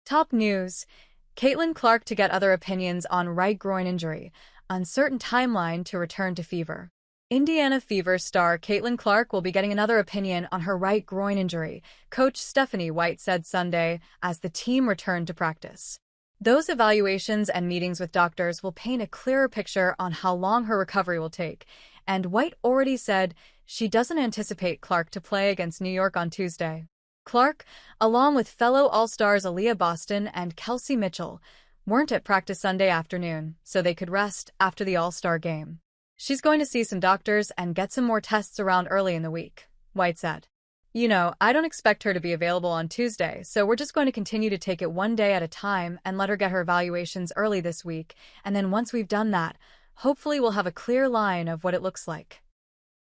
Top news. Caitlin Clark to get other opinions on right groin injury. Uncertain timeline to return to Fever. Indiana Fever star Caitlin Clark will be getting another opinion on her right groin injury, coach Stephanie White said Sunday as the team returned to practice. Those evaluations and meetings with doctors will paint a clearer picture on how long her recovery will take, and White already said she doesn't anticipate Clark to play against New York on Tuesday. Clark, along with fellow All-Stars Aliyah Boston and Kelsey Mitchell, weren't at practice Sunday afternoon, so they could rest after the All-Star game. She's going to see some doctors and get some more tests around early in the week, White said. I don't expect her to be available on Tuesday, so we're just going to continue to take it one day at a time and let her get her evaluations early this week, and then once we've done that, hopefully we'll have a clear line of what it looks like.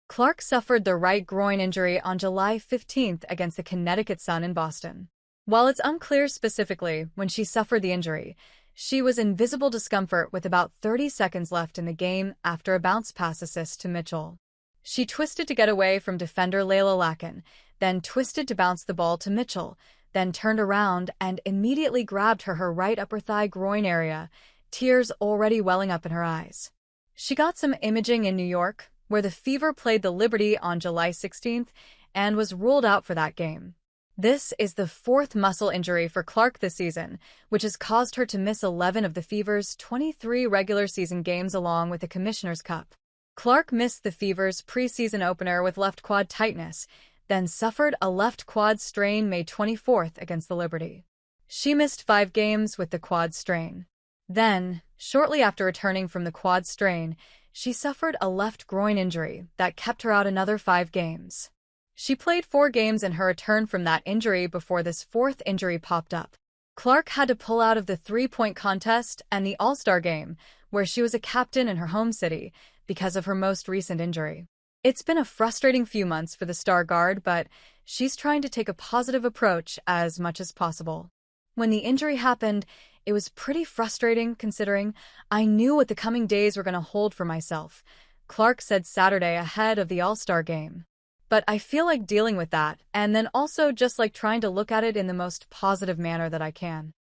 Clark suffered the right groin injury on July 15th against the Connecticut Sun in Boston. While it's unclear specifically when she suffered the injury, she was in visible discomfort with about 30 seconds left in the game after a bounce pass assist to Mitchell. She twisted to get away from defender Layla Lakin, then twisted to bounce the ball to Mitchell, then turned around and immediately grabbed her right upper thigh groin area, tears already welling up in her eyes. She got some imaging in New York, where the Fever played the Liberty on July 16th and was ruled out for that game. This is the fourth muscle injury for Clark this season, which has caused her to miss 11 of the Fever's 23 regular season games along with the Commissioner's Cup. Clark missed the Fever's preseason opener with left quad tightness, then suffered a left quad strain May 24th against the Liberty. She missed 5 games with the quad strain. Then, shortly after returning from the quad strain, she suffered a left groin injury that kept her out another 5 games. She played 4 games in her return from that injury before this 4th injury popped up. Clark had to pull out of the 3-point contest and the All-Star game, where she was a captain in her home city, because of her most recent injury. It's been a frustrating few months for the star guard, but she's trying to take a positive approach as much as possible. When the injury happened, it was pretty frustrating considering I knew what the coming days were going to hold for myself, Clark said Saturday ahead of the All-Star game. But I feel like dealing with that, and then also just like trying to look at it in the most positive manner that I can.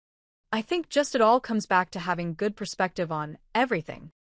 I think just it all comes back to having good perspective on everything.